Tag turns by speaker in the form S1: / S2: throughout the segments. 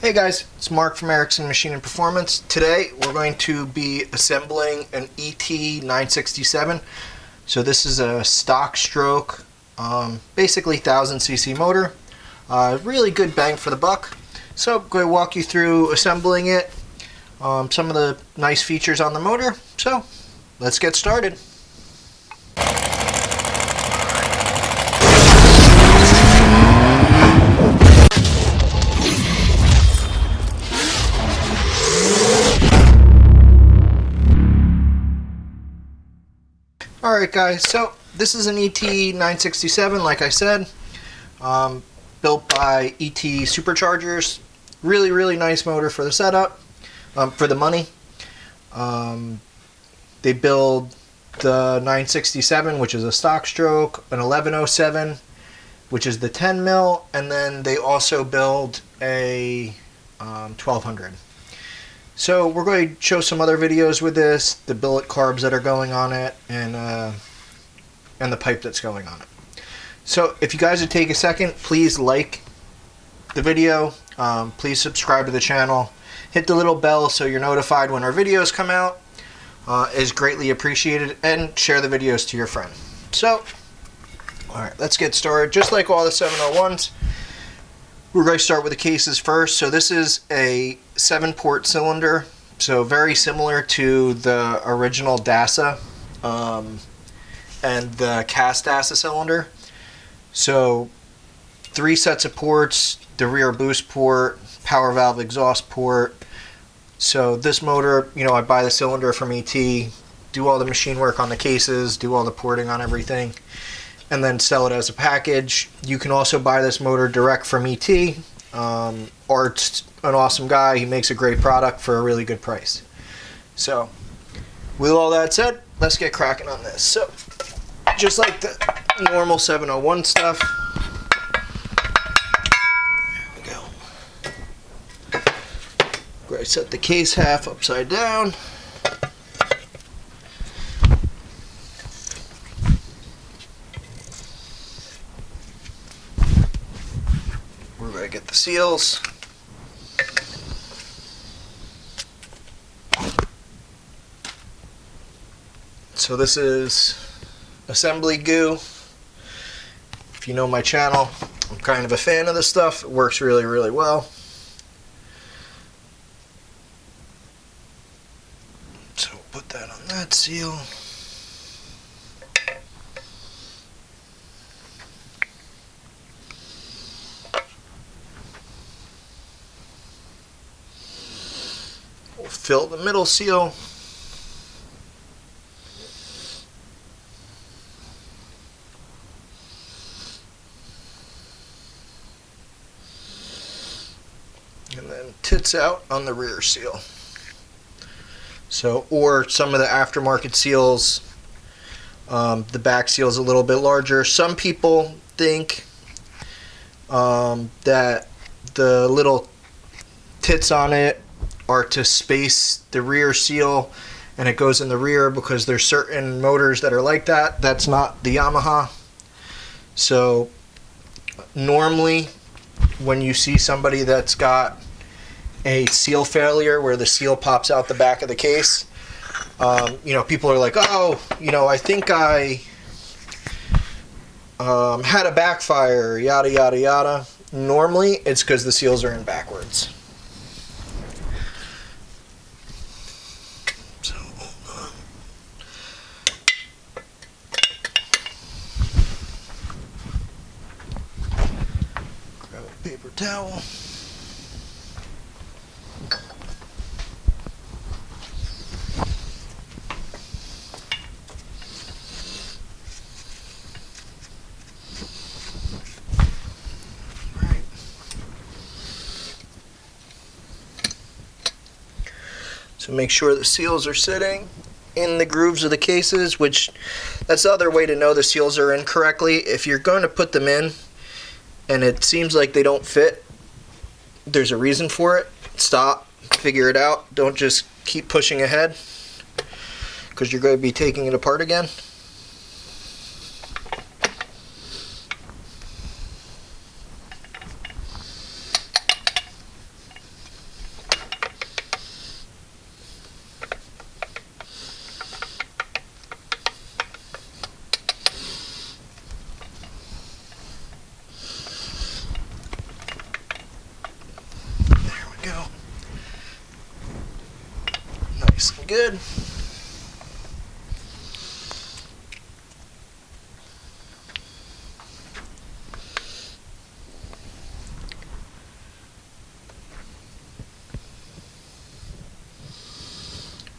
S1: Hey guys, it's Mark from Erickson Machine and Performance. Today we're going to be assembling an ET967. So this is a stock stroke, basically 1000cc motor. Really good bang for the buck. So I'm going to walk you through assembling it, some of the nice features on the motor. So let's get started. Alright guys, so this is an ET967, like I said, built by ET Superchargers. Really nice motor for the setup, for the money. They build the 967, which is a stock stroke, an 1107, which is the 10 mil, and then they also build a 1200. So we're going to show some other videos with this, the billet carbs that are going on it, and the pipe that's going on it. So if you guys would take a second, please like the video, please subscribe to the channel, hit the little bell so you're notified when our videos come out, is greatly appreciated, and share the videos to your friend. So, alright, let's get started. Just like all the 701s, we're going to start with the cases first. So this is a 7-port cylinder, so very similar to the original DASA and the cast DASA cylinder. So 3 sets of ports, the rear boost port, power valve exhaust port. So this motor, you know, I buy the cylinder from ET, do all the machine work on the cases, do all the porting on everything, and then sell it as a package. You can also buy this motor direct from ET. Art's an awesome guy. He makes a great product for a really good price. So, with all that said, let's get cracking on this. So, just like the normal 701 stuff, there we go. We're going to set the case half upside down. We're going to get the seals. So this is assembly goo. If you know my channel, I'm kind of a fan of this stuff. It works really well. So put that on that seal. We'll fill the middle seal. And then tits out on the rear seal. So, or some of the aftermarket seals, the back seal is a little bit larger. Some people think that the little tits on it are to space the rear seal and it goes in the rear, because there's certain motors that are like that. That's not the Yamaha. So normally when you see somebody that's got a seal failure where the seal pops out the back of the case, you know, people are like, oh, you know, I think I had a backfire, yada. Normally it's because the seals are in backwards. So hold on. Grab a paper towel. So make sure the seals are sitting in the grooves of the cases, which that's the other way to know the seals are in correctly. If you're going to put them in and it seems like they don't fit, there's a reason for it. Stop, figure it out. Don't just keep pushing ahead, because you're going to be taking it apart again. go. Nice and good.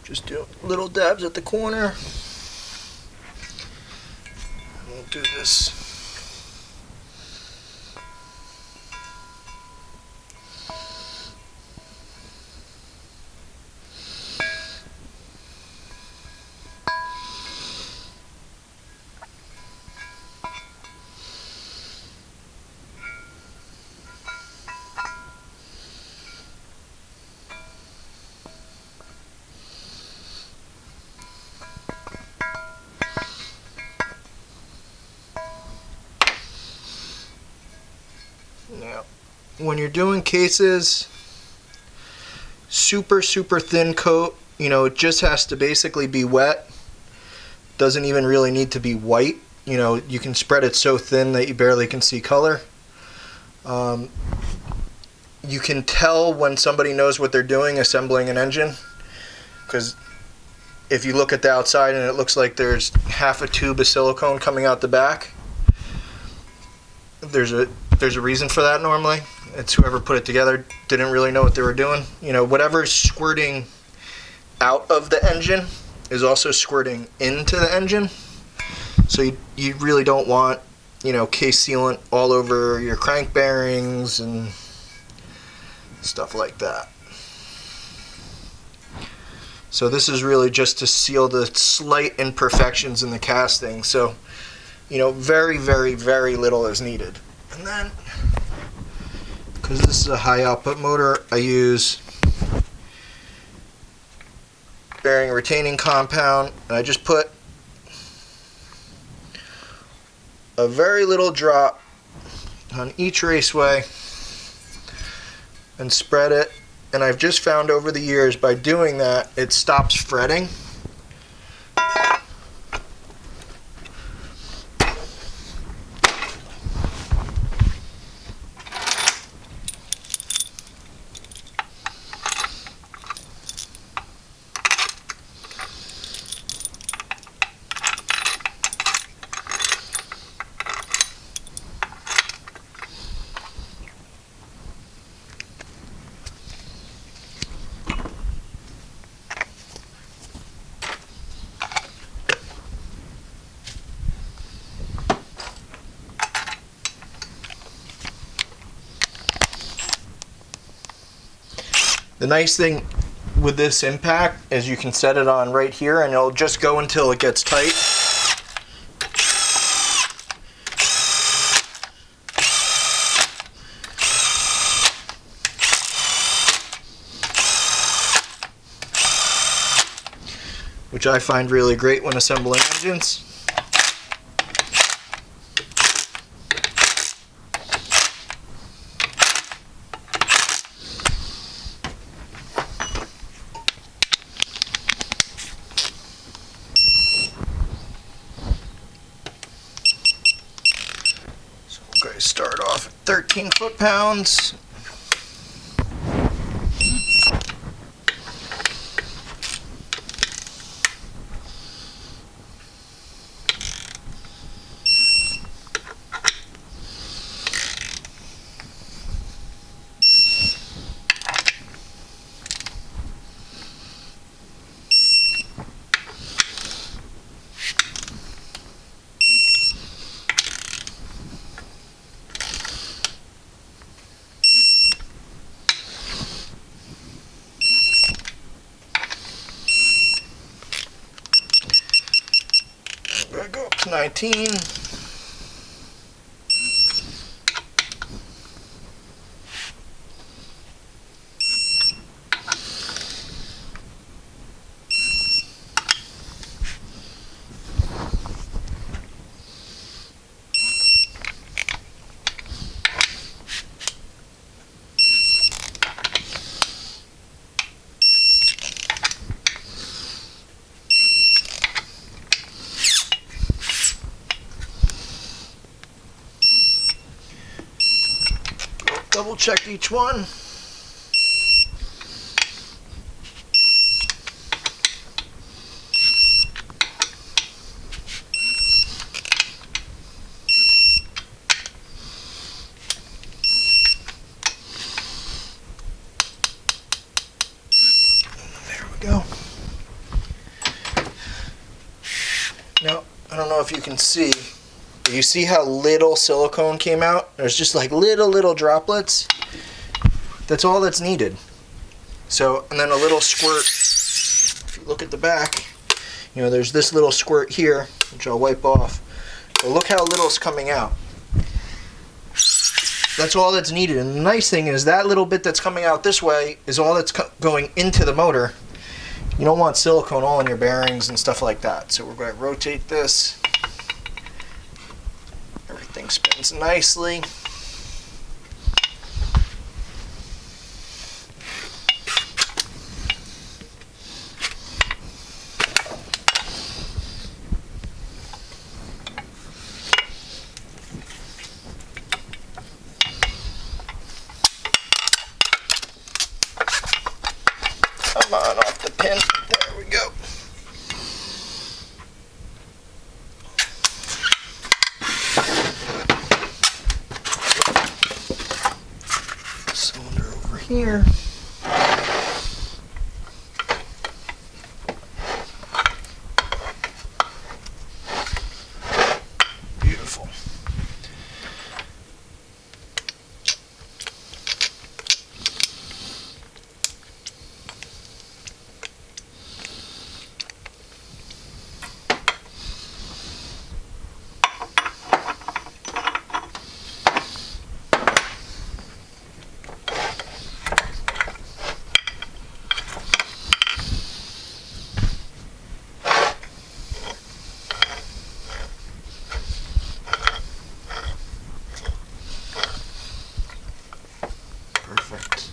S1: Just do little dabs at the corner. We'll do this. Now, when you're doing cases, super thin coat, you know, it just has to basically be wet. Doesn't even really need to be white. You know, you can spread it so thin that you barely can see color. You can tell when somebody knows what they're doing assembling an engine, because if you look at the outside and it looks like there's half a tube of silicone coming out the back, there's a reason for that normally. It's whoever put it together didn't really know what they were doing. You know, whatever's squirting out of the engine is also squirting into the engine. So you really don't want, you know, case sealant all over your crank bearings and stuff like that. So this is really just to seal the slight imperfections in the casting. So, you know, very little is needed. And then, because this is a high output motor, I use bearing retaining compound, and I just put a very little drop on each raceway and spread it. And I've just found over the years, by doing that, it stops fretting. The nice thing with this impact is you can set it on right here and it'll just go until it gets tight. Which I find really great when assembling engines. Start off at 13 foot-pounds. Go up to 19. Double check each one. go. Now, I don't know if you can see. You see how little silicone came out? There's just like little droplets. That's all that's needed. So, and then a little squirt. If you look at the back, you know, there's this little squirt here, which I'll wipe off. But look how little's coming out. That's all that's needed. And the nice thing is that little bit that's coming out this way is all that's going into the motor. You don't want silicone all in your bearings and stuff like that. So we're going to rotate this. Everything spins nicely. Come on, off the pin. There we go. Cylinder over here. Beautiful. Perfect.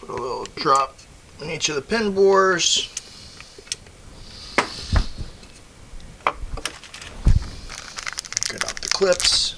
S1: Put a little drop in each of the pin bores. Get out the clips.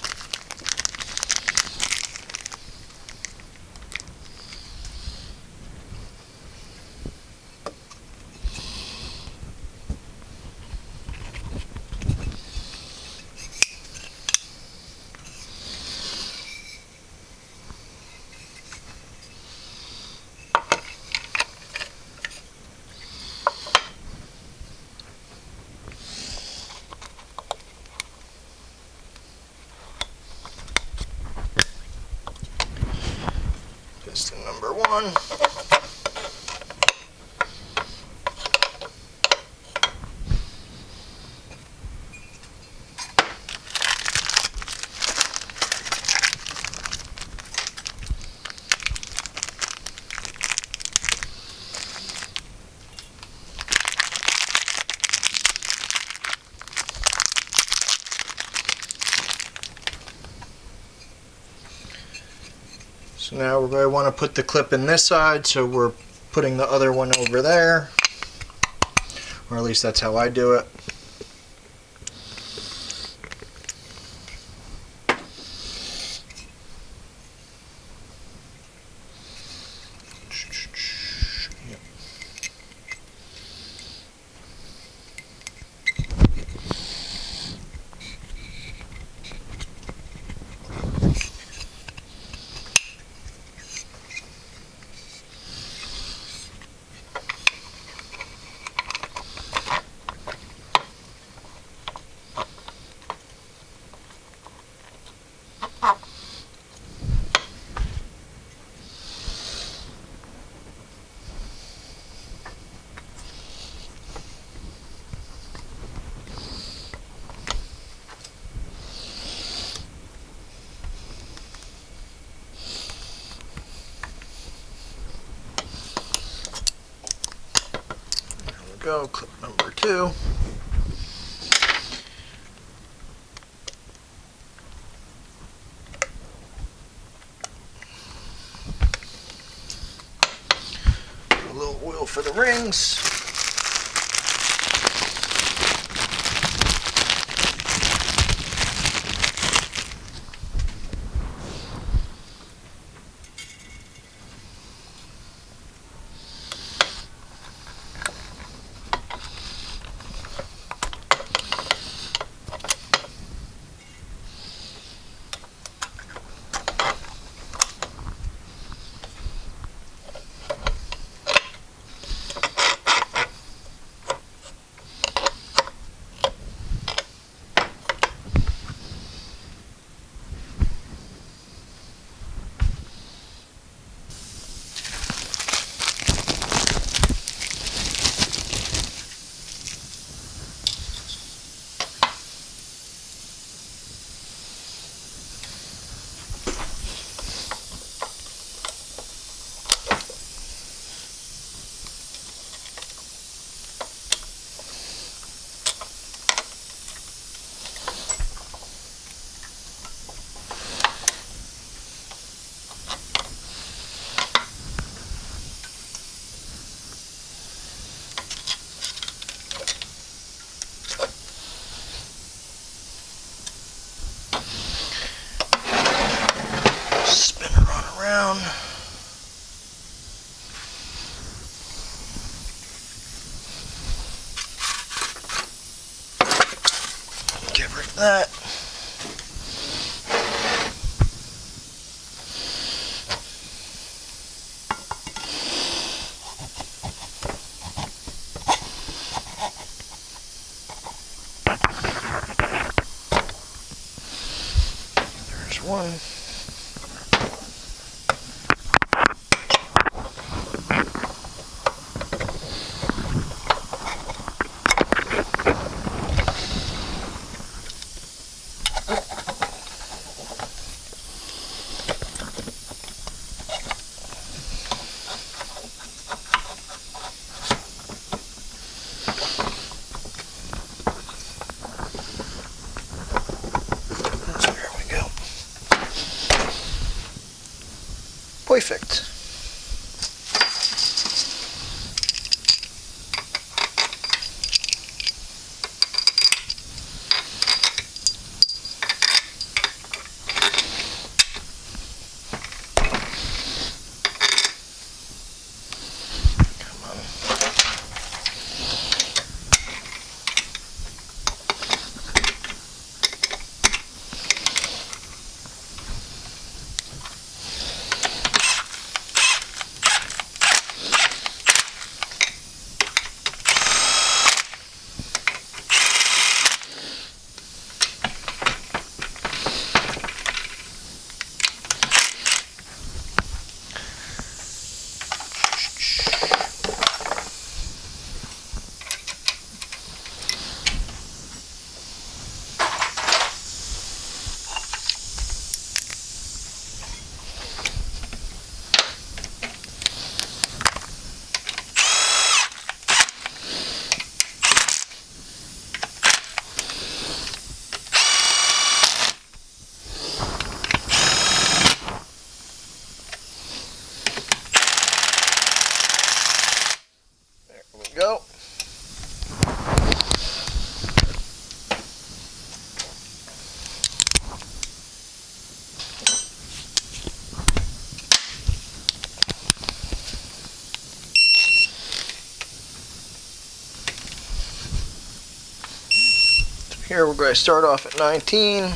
S1: Piston number 1. So now we're going to want to put the clip in this side, so we're putting the other one over there, or at least that's how I do it. go, clip number 2. A little oil for the rings. Around. Get rid of that. There's one. Perfect. Go. So here we're going to start off at 19.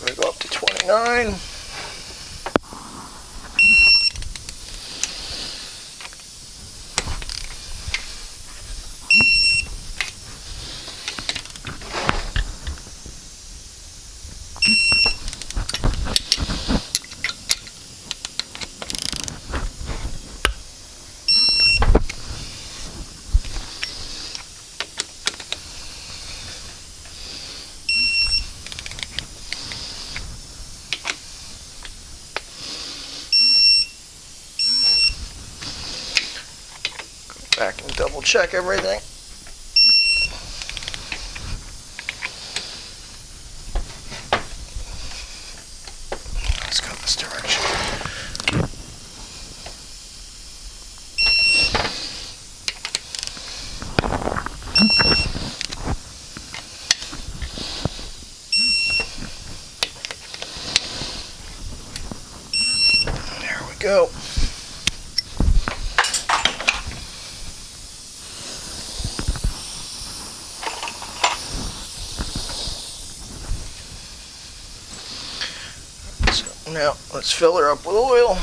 S1: We're going to go up to 29. back and double check everything. Let's go this direction. There we go. Now, let's fill her up with oil.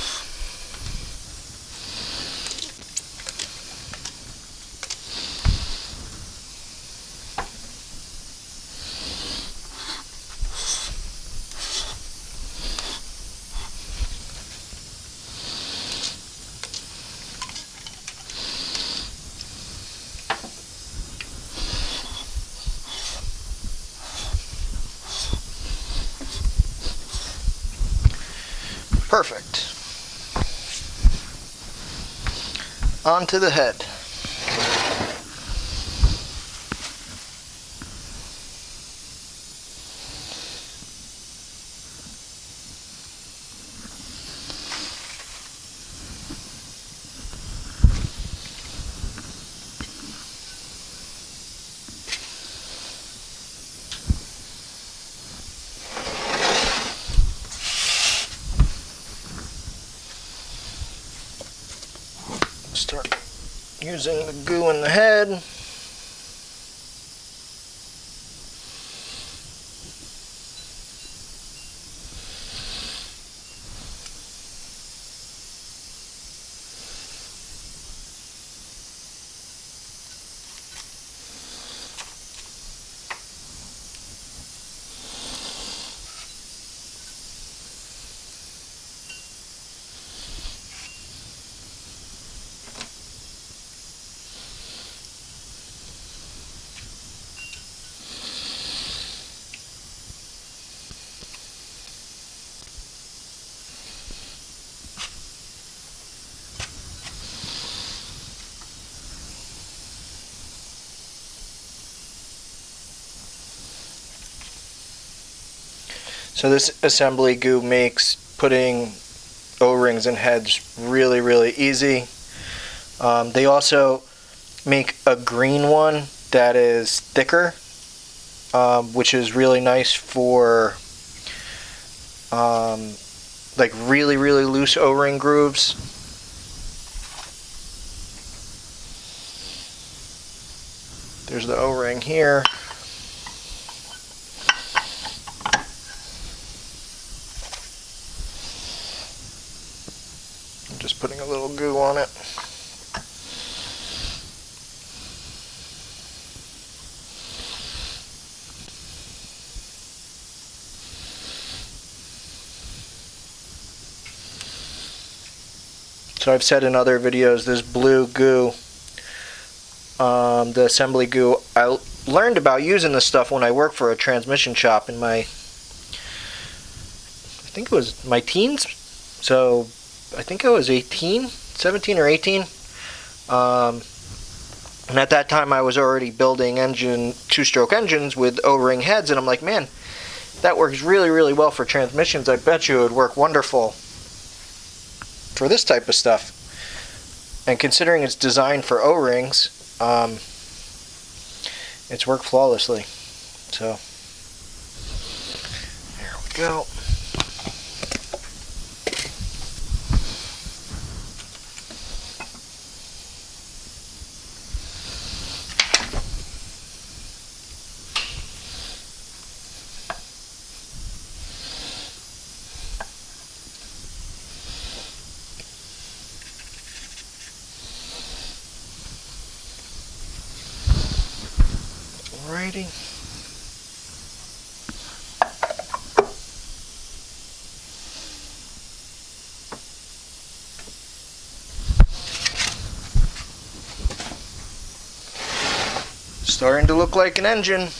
S1: Perfect. Onto the head. Start using the goo in the head. So this assembly goo makes putting O-rings in heads really, really easy. They also make a green one that is thicker, which is really nice for like really, really loose O-ring grooves. There's the O-ring here. Just putting a little goo on it. So I've said in other videos, this blue goo, the assembly goo, I learned about using this stuff when I worked for a transmission shop in my, I think it was my teens. So I think I was 17 or 18. And at that time I was already building two-stroke engines with O-ring heads, and I'm like, man, that works really, really well for transmissions. I bet you it would work wonderful for this type of stuff. And considering it's designed for O-rings, it's worked flawlessly. So, there we go. Alrighty. Starting to look like an engine.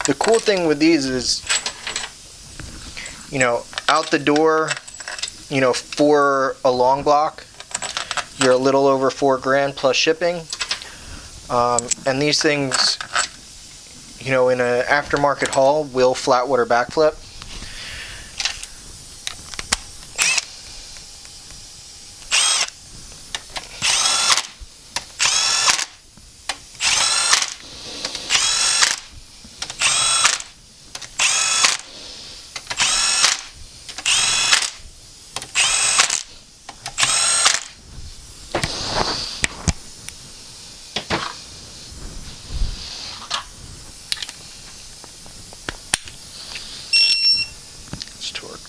S1: The cool thing with these is, you know, out the door, you know, for a long block, you're a little over $4,000 plus shipping. And these things, you know, in an aftermarket haul will flat water backflip.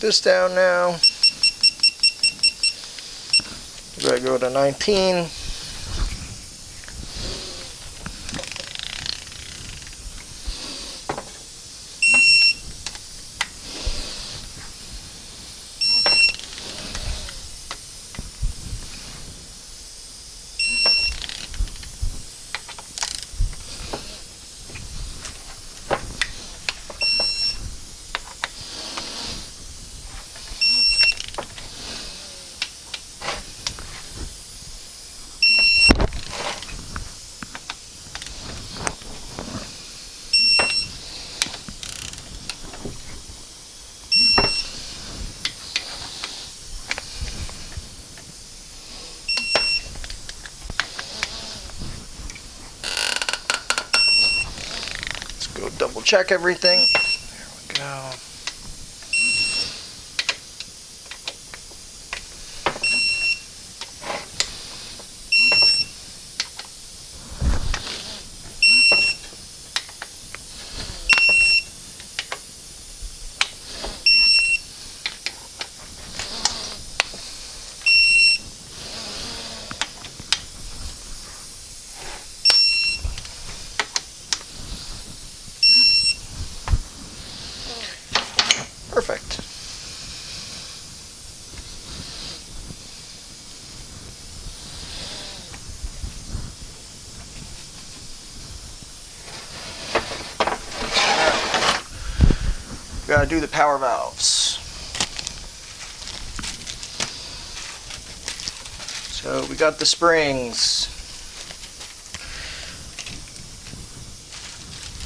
S1: This down now. We're going to go to 19. Go double check everything. There we go. Perfect. Gotta do the power valves. So we got the springs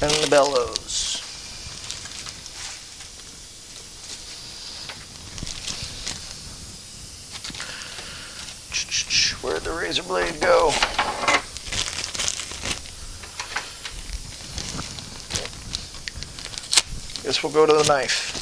S1: and the bellows. Where'd the razor blade go? Guess we'll go to the knife.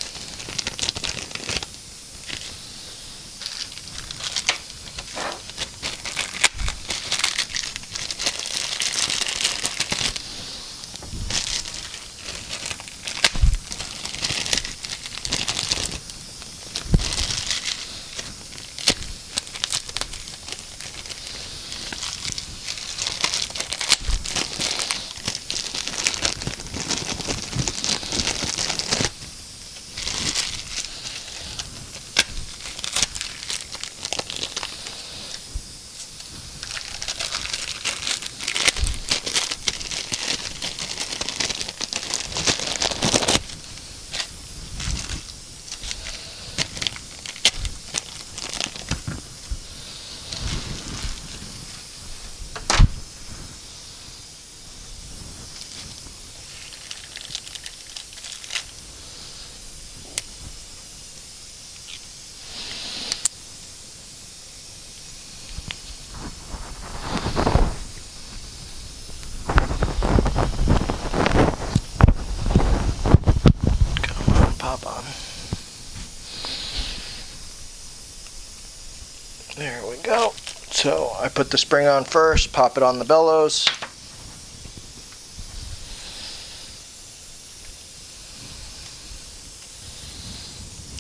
S1: There we go. So I put the spring on first, pop it on the bellows.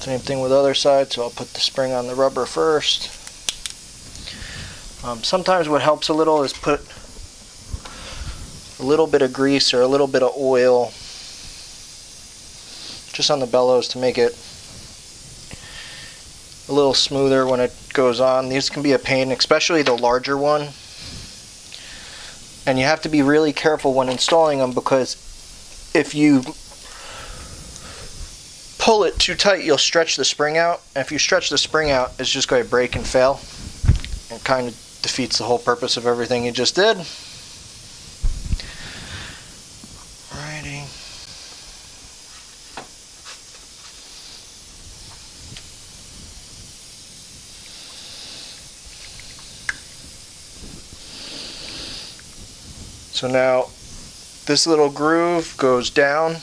S1: Same thing with the other side, so I'll put the spring on the rubber first. Sometimes what helps a little is put a little bit of grease or a little bit of oil just on the bellows to make it a little smoother when it goes on. These can be a pain, especially the larger one. And you have to be really careful when installing them, because if you pull it too tight, you'll stretch the spring out. And if you stretch the spring out, it's just going to break and fail. It kind of defeats the whole purpose of everything you just did. Alrighty. So now this little groove goes down.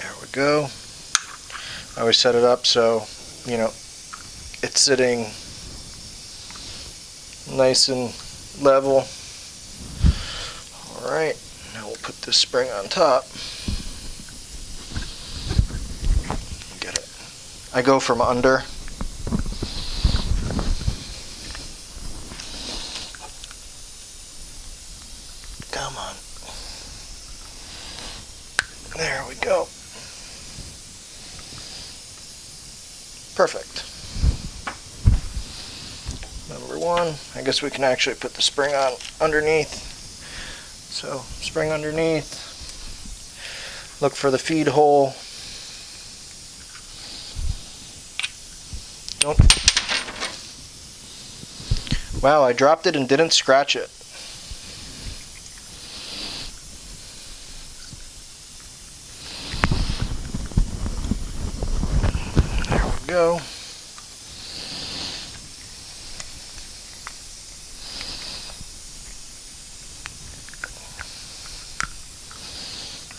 S1: There we go. I always set it up so, you know, it's sitting nice and level. Alright, now we'll put this spring on top. Get it. I go from under. Come on. There we go. Perfect. Number one, I guess we can actually put the spring on underneath. So, spring underneath. Look for the feed hole. Nope. Wow, I dropped it and didn't scratch it. There we go.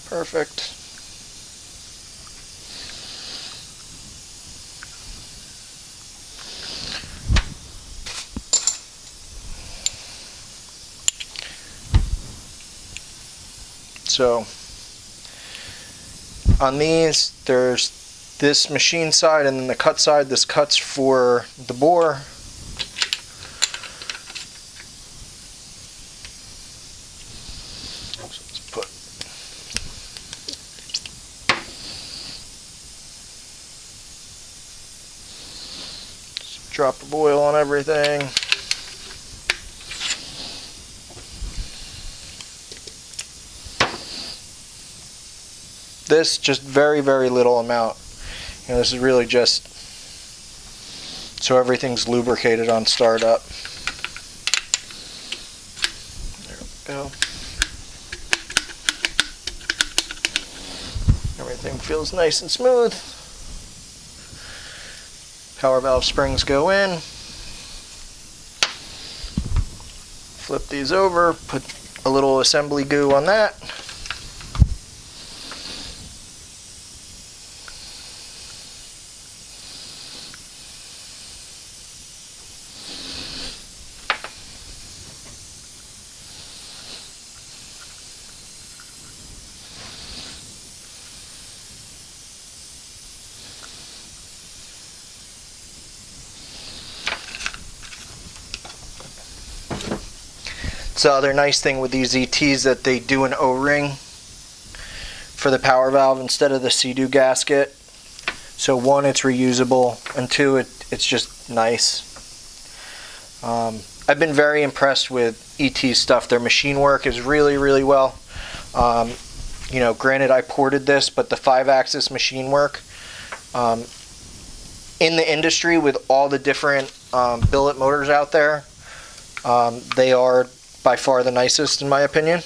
S1: Perfect. So on these, there's this machine side and then the cut side. This cuts for the bore. Drop of oil on everything. This just very, very little amount. You know, this is really just so everything's lubricated on startup. There we go. Everything feels nice and smooth. Power valve springs go in. Flip these over, put a little assembly goo on that. The other nice thing with these ETs that they do an O-ring for the power valve instead of the Sea-Doo gasket. So one, it's reusable, and two, it's just nice. I've been very impressed with ET stuff. Their machine work is really, really well. You know, granted I ported this, but the 5-axis machine work in the industry with all the different billet motors out there, they are by far the nicest in my opinion.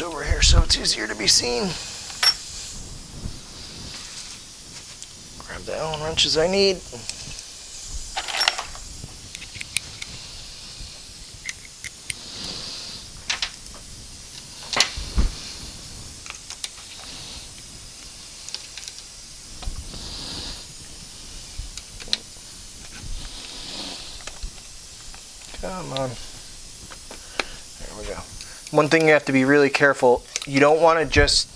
S1: Over here so it's easier to be seen. Grab the Allen wrenches I need. Come on. There we go. One thing you have to be really careful, you don't want to just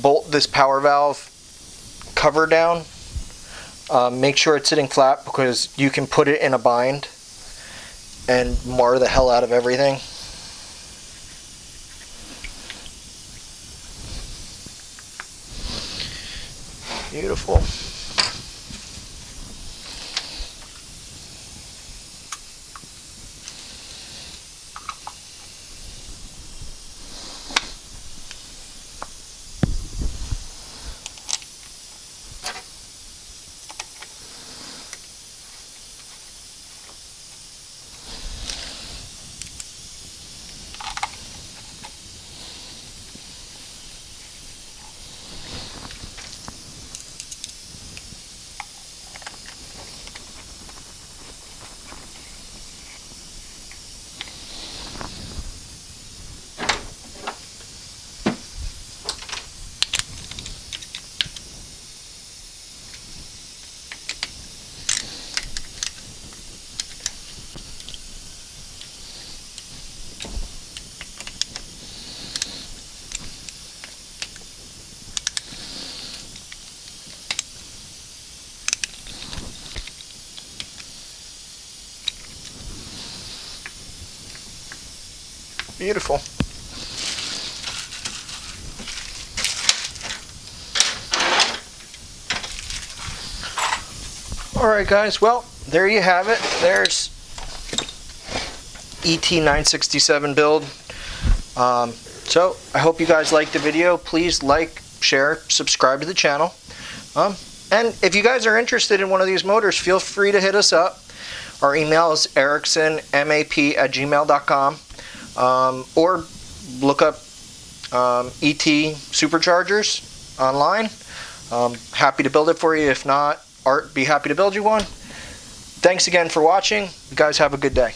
S1: bolt this power valve cover down. Make sure it's sitting flat, because you can put it in a bind and mar the hell out of everything. Beautiful. Beautiful. Alright guys, well, there you have it. There's ET967 build. So I hope you guys liked the video. Please like, share, subscribe to the channel. And if you guys are interested in one of these motors, feel free to hit us up. Our email is ericksonmap@gmail.com. Or look up ET superchargers online. Happy to build it for you. If not, Art be happy to build you one. Thanks again for watching. You guys have a good day.